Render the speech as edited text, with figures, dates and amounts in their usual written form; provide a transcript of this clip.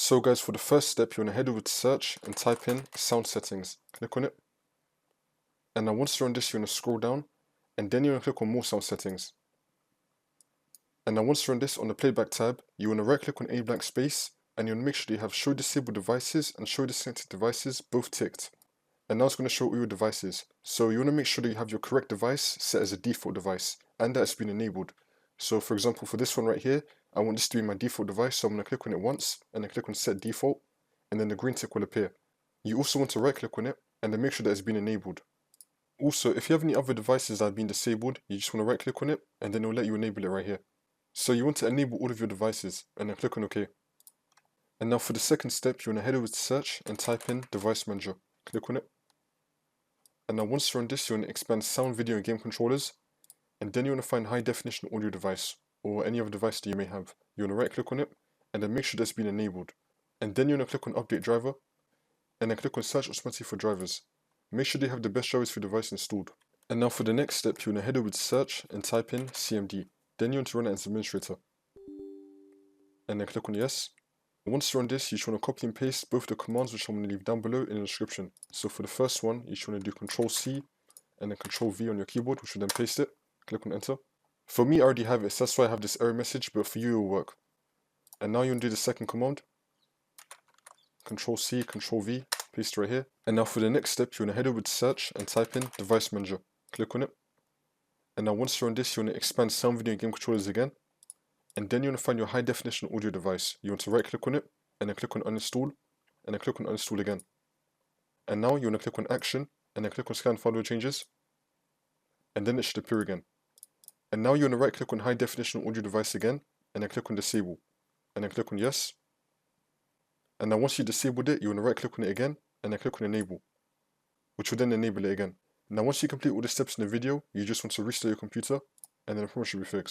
So guys, for the first step, you want to head over to search and type in sound settings. Click on it. And now once you're on this, you want to scroll down and then you want to click on more sound settings. And now once you're on this, on the playback tab, you want to right click on a blank space and you want to make sure that you have show disabled devices and show disconnected devices both ticked. And now it's going to show all your devices. So you want to make sure that you have your correct device set as a default device and that it's been enabled. So for example, for this one right here, I want this to be my default device, so I'm going to click on it once and then click on set default and then the green tick will appear. You also want to right click on it and then make sure that it's been enabled. Also, if you have any other devices that have been disabled, you just want to right click on it and then it will let you enable it right here. So you want to enable all of your devices and then click on OK. And now for the second step, you want to head over to search and type in device manager. Click on it. And now once you're on this, you want to expand sound, video and game controllers. And then you want to find high definition audio device or any other device that you may have. You want to right click on it and then make sure that's been enabled. And then you want to click on update driver and then click on search automatically for drivers. Make sure they have the best drivers for your device installed. And now for the next step, you want to head over to search and type in CMD. Then you want to run it as administrator. And then click on yes. Once you're on this, you just want to copy and paste both the commands which I'm going to leave down below in the description. So for the first one, you just want to do Ctrl+C and then Ctrl+V on your keyboard, which will then paste it. Click on enter. For me, I already have it, so that's why I have this error message, but for you, it will work. And now you want to do the second command. Ctrl+C, Ctrl+V, paste right here. And now for the next step, you want to head over to search and type in device manager. Click on it. And now once you're on this, you want to expand sound, video and game controllers again. And then you want to find your high definition audio device. You want to right click on it and then click on uninstall and then click on uninstall again. And now you want to click on action and then click on scan firmware changes. And then it should appear again. And now you want to right click on high definition audio device again and then click on disable and then click on yes. And now once you disabled it, you want to right click on it again and then click on enable, which will then enable it again. Now once you complete all the steps in the video, you just want to restart your computer and then the problem should be fixed.